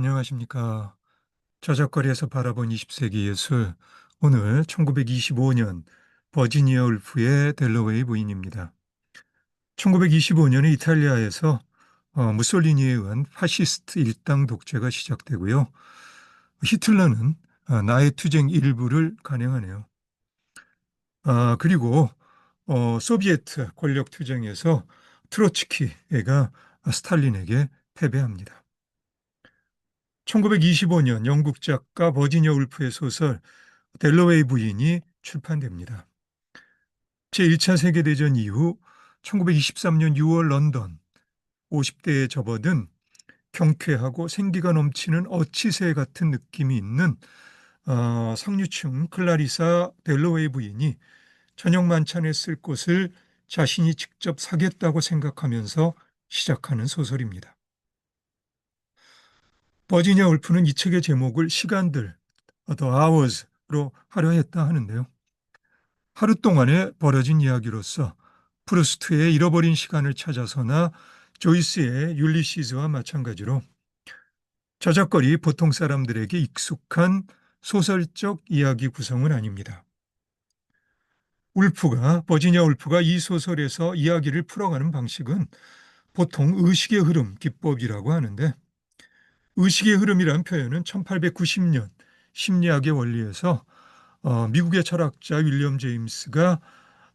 안녕하십니까. 저작거리에서 바라본 20세기 예술. 오늘 1925년 버지니아 울프의 델러웨이 부인입니다. 1925년에 이탈리아에서 무솔리니에 의한 파시스트 일당 독재가 시작되고요. 히틀러는 나의 투쟁 일부를 간행하네요. 그리고 소비에트 권력 투쟁에서 트로츠키가 스탈린에게 패배합니다. 1925년 영국 작가 버지니아 울프의 소설 델러웨이 부인이 출판됩니다. 제1차 세계대전 이후 1923년 6월 런던 50대에 접어든 경쾌하고 생기가 넘치는 어치새 같은 느낌이 있는 상류층 클라리사 델러웨이 부인이 저녁 만찬에 쓸 곳을 자신이 직접 사겠다고 생각하면서 시작하는 소설입니다. 버지니아 울프는 이 책의 제목을 시간들, The Hours로 하려 했다 하는데요. 하루 동안에 벌어진 이야기로서 프루스트의 잃어버린 시간을 찾아서나 조이스의 율리시즈와 마찬가지로 저작거리 보통 사람들에게 익숙한 소설적 이야기 구성은 아닙니다. 버지니아 울프가 이 소설에서 이야기를 풀어가는 방식은 보통 의식의 흐름 기법이라고 하는데, 의식의 흐름이란 표현은 1890년 심리학의 원리에서 미국의 철학자 윌리엄 제임스가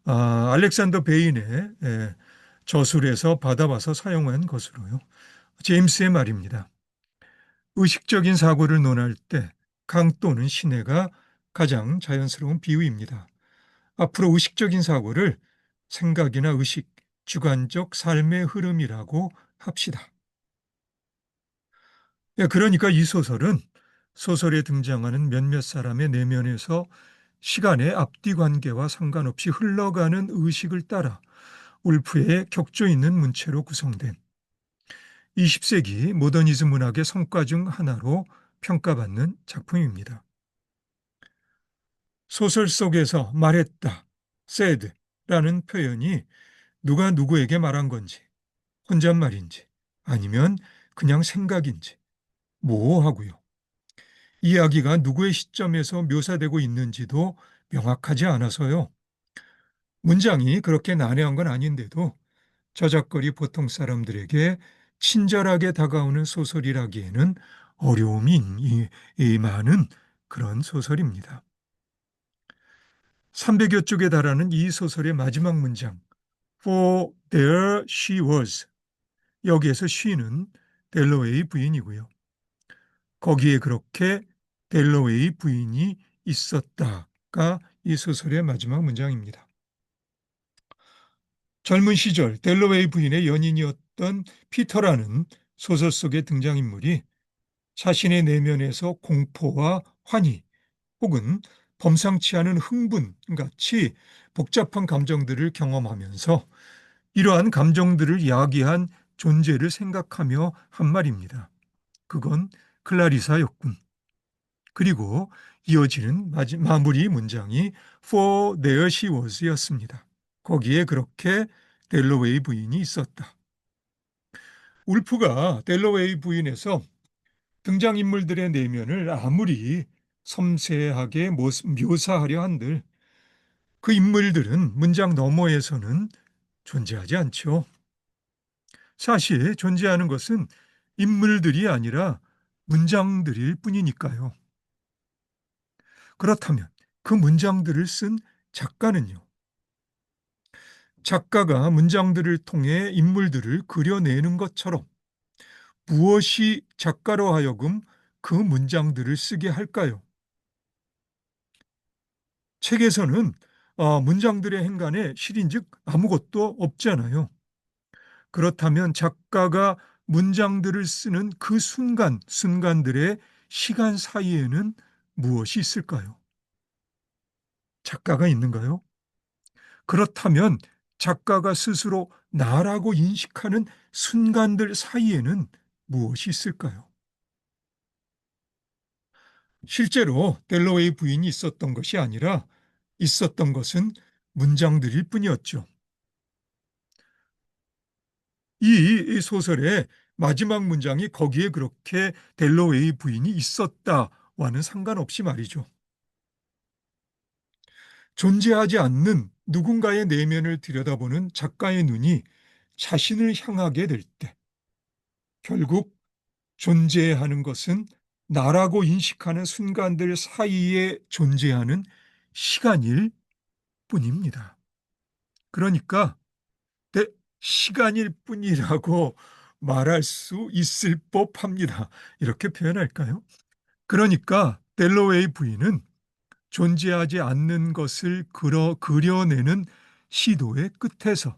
알렉산더 베인의 저술에서 받아와서 사용한 것으로요. 제임스의 말입니다. 의식적인 사고를 논할 때 강 또는 시내가 가장 자연스러운 비유입니다. 앞으로 의식적인 사고를 생각이나 의식, 주관적 삶의 흐름이라고 합시다. 그러니까 이 소설은 소설에 등장하는 몇몇 사람의 내면에서 시간의 앞뒤 관계와 상관없이 흘러가는 의식을 따라 울프의 격조 있는 문체로 구성된 20세기 모더니즘 문학의 성과 중 하나로 평가받는 작품입니다. 소설 속에서 말했다, said라는 표현이 누가 누구에게 말한 건지, 혼잣말인지, 아니면 그냥 생각인지 모호하고요. 이야기가 누구의 시점에서 묘사되고 있는지도 명확하지 않아서요. 문장이 그렇게 난해한 건 아닌데도 저작거리 보통 사람들에게 친절하게 다가오는 소설이라기에는 어려움이 많은 그런 소설입니다. 300여 쪽에 달하는 이 소설의 마지막 문장 For there she was. 여기에서 she는 델러웨이 부인이고요. 거기에 그렇게 델러웨이 부인이 있었다가 이 소설의 마지막 문장입니다. 젊은 시절 델러웨이 부인의 연인이었던 피터라는 소설 속의 등장인물이 자신의 내면에서 공포와 환희 혹은 범상치 않은 흥분 같이 복잡한 감정들을 경험하면서 이러한 감정들을 야기한 존재를 생각하며 한 말입니다. 그건 클라리사였군. 그리고 이어지는 마무리 문장이 For there she was 였습니다. 거기에 그렇게 델러웨이 부인이 있었다. 울프가 델러웨이 부인에서 등장인물들의 내면을 아무리 섬세하게 묘사하려 한들 그 인물들은 문장 너머에서는 존재하지 않죠. 사실 존재하는 것은 인물들이 아니라 문장들일 뿐이니까요. 그렇다면 그 문장들을 쓴 작가는요. 작가가 문장들을 통해 인물들을 그려내는 것처럼 무엇이 작가로 하여금 그 문장들을 쓰게 할까요? 책에서는 문장들의 행간에 실인즉 아무것도 없잖아요. 그렇다면 작가가 문장들을 쓰는 그 순간들의 시간 사이에는 무엇이 있을까요? 작가가 있는가요? 그렇다면 작가가 스스로 나라고 인식하는 순간들 사이에는 무엇이 있을까요? 실제로 델러웨이 부인이 있었던 것이 아니라 있었던 것은 문장들일 뿐이었죠. 이 소설에 마지막 문장이 거기에 그렇게 델러웨이 부인이 있었다와는 상관없이 말이죠. 존재하지 않는 누군가의 내면을 들여다보는 작가의 눈이 자신을 향하게 될 때, 결국 존재하는 것은 나라고 인식하는 순간들 사이에 존재하는 시간일 뿐입니다. 그러니까 시간일 뿐이라고 말할 수 있을 법합니다. 이렇게 표현할까요? 그러니까 델러웨이 부인은 존재하지 않는 것을 그려내는 시도의 끝에서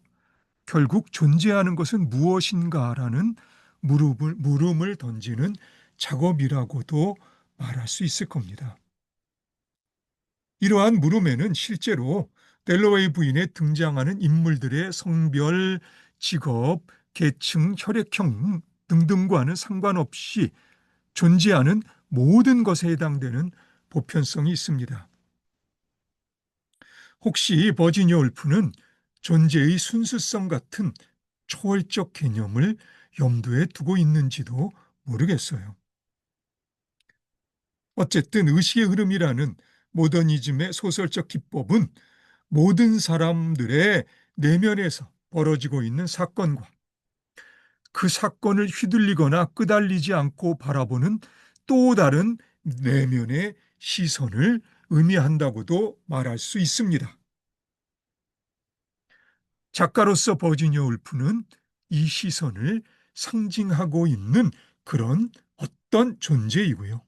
결국 존재하는 것은 무엇인가라는 물음을 던지는 작업이라고도 말할 수 있을 겁니다. 이러한 물음에는 실제로 델러웨이 부인에 등장하는 인물들의 성별, 직업, 계층, 혈액형 등등과는 상관없이 존재하는 모든 것에 해당되는 보편성이 있습니다. 혹시 버지니아 울프는 존재의 순수성 같은 초월적 개념을 염두에 두고 있는지도 모르겠어요. 어쨌든 의식의 흐름이라는 모더니즘의 소설적 기법은 모든 사람들의 내면에서 벌어지고 있는 사건과 그 사건을 휘둘리거나 끄달리지 않고 바라보는 또 다른 내면의 시선을 의미한다고도 말할 수 있습니다. 작가로서 버지니아 울프는 이 시선을 상징하고 있는 그런 어떤 존재이고요.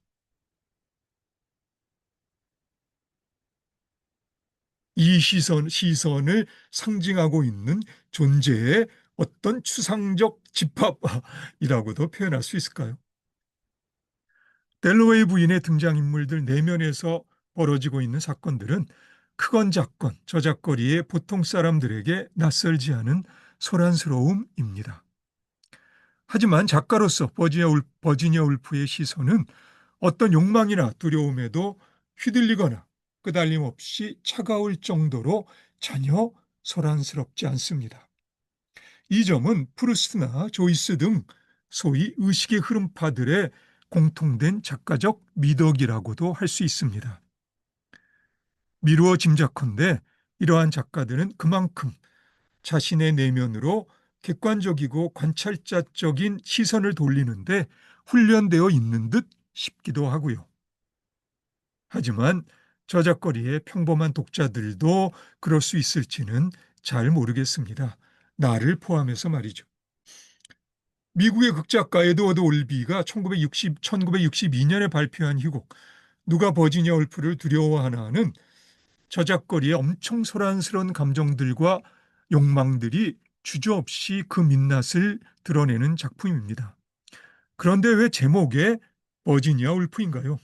이 시선을 상징하고 있는 존재의 어떤 추상적 집합이라고도 표현할 수 있을까요? 델러웨이 부인의 등장인물들 내면에서 벌어지고 있는 사건들은 크건 작건 저작거리의 보통 사람들에게 낯설지 않은 소란스러움입니다. 하지만 작가로서 버지니아 울프의 시선은 어떤 욕망이나 두려움에도 휘둘리거나 끄달림 없이 차가울 정도로 전혀 소란스럽지 않습니다. 이 점은 프루스트나 조이스 등 소위 의식의 흐름파들의 공통된 작가적 미덕이라고도 할 수 있습니다. 미루어 짐작컨대 이러한 작가들은 그만큼 자신의 내면으로 객관적이고 관찰자적인 시선을 돌리는데 훈련되어 있는 듯 싶기도 하고요. 하지만 저작거리의 평범한 독자들도 그럴 수 있을지는 잘 모르겠습니다. 나를 포함해서 말이죠. 미국의 극작가 에드워드 올비가 1962년에 발표한 희곡 누가 버지니아 울프를 두려워하나는 저작거리의 엄청 소란스러운 감정들과 욕망들이 주저없이 그 민낯을 드러내는 작품입니다. 그런데 왜 제목에 버지니아 울프인가요?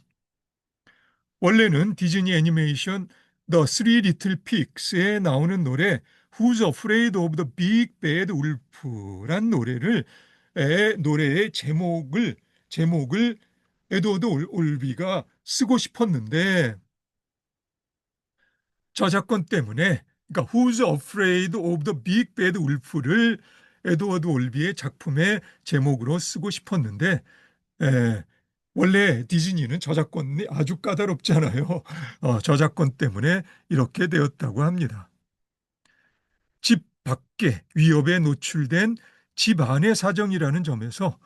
원래는 디즈니 애니메이션 The Three Little Pigs에 나오는 노래 Who's Afraid of the Big Bad Wolf란 노래의 제목을 에드워드 올비가 쓰고 싶었는데 저작권 때문에 그러니까 Who's Afraid of the Big Bad Wolf를 에드워드 올비의 작품의 제목으로 쓰고 싶었는데 에, 원래 디즈니는 저작권이 아주 까다롭잖아요. 저작권 때문에 이렇게 되었다고 합니다. 집 밖에 위협에 노출된 집 안의 사정이라는 점에서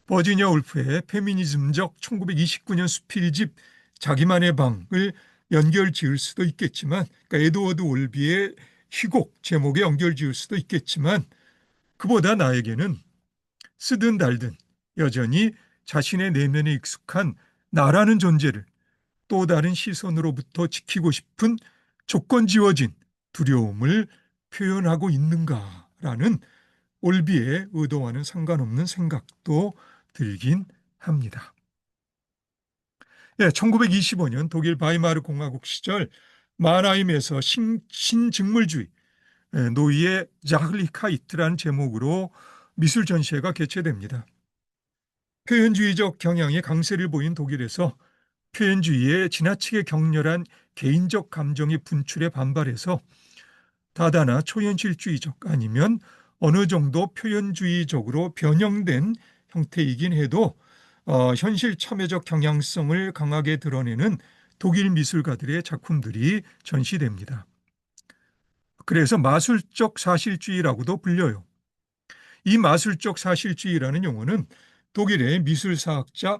버지니아 울프의 페미니즘적 1929년 수필집 자기만의 방을 연결 지을 수도 있겠지만 그러니까 에드워드 올비의 희곡 제목에 연결 지을 수도 있겠지만 그보다 나에게는 쓰든 달든 여전히 자신의 내면에 익숙한 나라는 존재를 또 다른 시선으로부터 지키고 싶은 조건 지어진 두려움을 표현하고 있는가라는 올비의 의도와는 상관없는 생각도 들긴 합니다. 1925년 독일 바이마르 공화국 시절 마나임에서 신직물주의 노이의 자흐리카이트라는 제목으로 미술 전시회가 개최됩니다. 표현주의적 경향의 강세를 보인 독일에서 표현주의에 지나치게 격렬한 개인적 감정의 분출에 반발해서 다다나 초현실주의적 아니면 어느 정도 표현주의적으로 변형된 형태이긴 해도 현실 참여적 경향성을 강하게 드러내는 독일 미술가들의 작품들이 전시됩니다. 그래서 마술적 사실주의라고도 불려요. 이 마술적 사실주의라는 용어는 독일의 미술사학자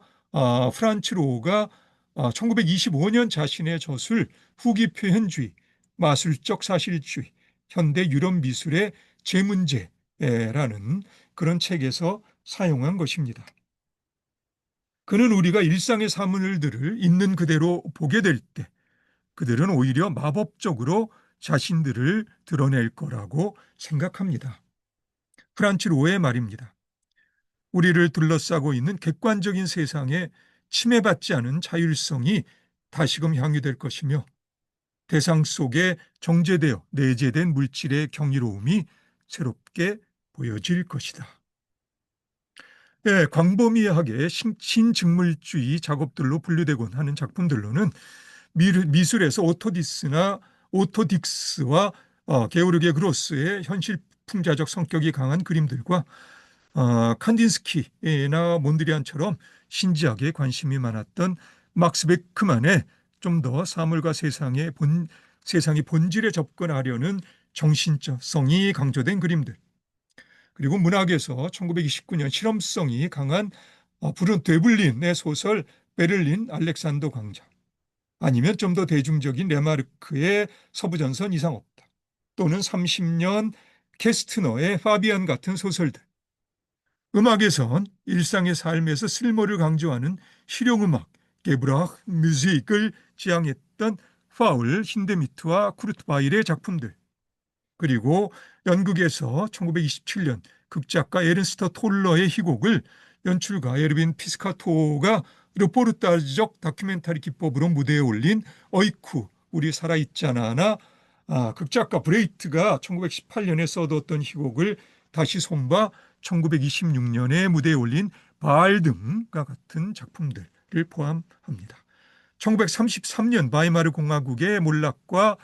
프란츠 로가 1925년 자신의 저술 후기 표현주의, 마술적 사실주의, 현대 유럽 미술의 재문제라는 그런 책에서 사용한 것입니다. 그는 우리가 일상의 사물들을 있는 그대로 보게 될 때 그들은 오히려 마법적으로 자신들을 드러낼 거라고 생각합니다. 프란츠 로의 말입니다. 우리를 둘러싸고 있는 객관적인 세상에 침해받지 않은 자율성이 다시금 향유될 것이며 대상 속에 정제되어 내재된 물질의 경이로움이 새롭게 보여질 것이다. 네, 광범위하게 신직물주의 작업들로 분류되곤 하는 작품들로는 미술에서 오토딕스와 게오르게 그로스의 현실 풍자적 성격이 강한 그림들과 칸딘스키나 몬드리안처럼 신지학에 관심이 많았던 막스 베크만의 좀 더 사물과 세상의 본질에 접근하려는 정신성이 강조된 그림들, 그리고 문학에서 1929년 실험성이 강한 브룬 데블린의 소설 베를린 알렉산더 광장, 아니면 좀 더 대중적인 레마르크의 서부전선 이상 없다, 또는 30년 캐스트너의 파비안 같은 소설들, 음악에선 일상의 삶에서 쓸모를 강조하는 실용음악 게브라흐 뮤직을 지향했던 파울 힌데미트와 쿠르트 바일의 작품들, 그리고 연극에서 1927년 극작가 에른스터 톨러의 희곡을 연출가 에르빈 피스카토가 르포르타지적 다큐멘터리 기법으로 무대에 올린 어이쿠 우리 살아있잖아나, 극작가 브레이트가 1918년에 써뒀던 희곡을 다시 손봐 1926년에 무대에 올린 바알 등과 같은 작품들을 포함합니다. 1933년 바이마르 공화국의 몰락과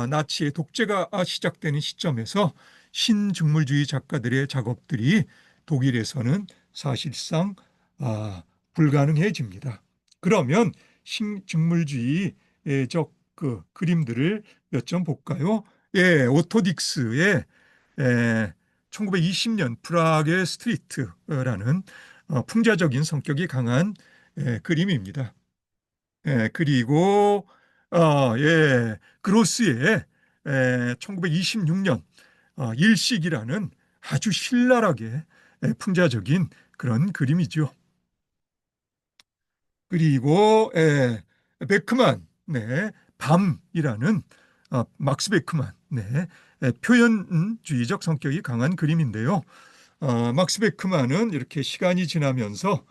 나치의 독재가 시작되는 시점에서 신직물주의 작가들의 작업들이 독일에서는 사실상 불가능해집니다. 그러면 신직물주의적 그 그림들을 몇 점 볼까요? 예, 오토딕스의 1920년 프라하의 스트리트라는 풍자적인 성격이 강한 그림입니다. 그리고 그로스의 1926년 일식이라는 아주 신랄하게 풍자적인 그런 그림이죠. 그리고 베크만, 네, 밤이라는 막스 베크만, 네, 표현주의적 성격이 강한 그림인데요. 막스 베크만은 이렇게 시간이 지나면서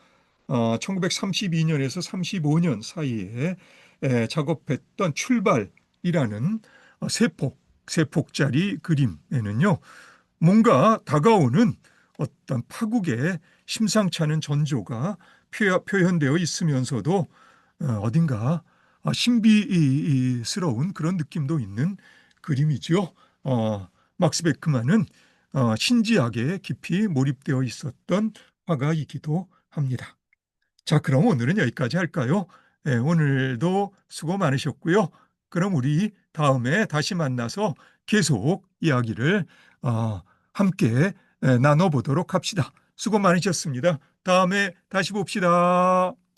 1932년에서 35년 사이에 작업했던 출발이라는 세폭짜리 그림에는요, 뭔가 다가오는 어떤 파국의 심상치 않은 전조가 표현되어 있으면서도 어딘가 신비스러운 그런 느낌도 있는 그림이죠. 막스 베크만은 신지학에 깊이 몰입되어 있었던 화가이기도 합니다. 자, 그럼 오늘은 여기까지 할까요? 오늘도 수고 많으셨고요. 그럼 우리 다음에 다시 만나서 계속 이야기를 함께 나눠보도록 합시다. 수고 많으셨습니다. 다음에 다시 봅시다.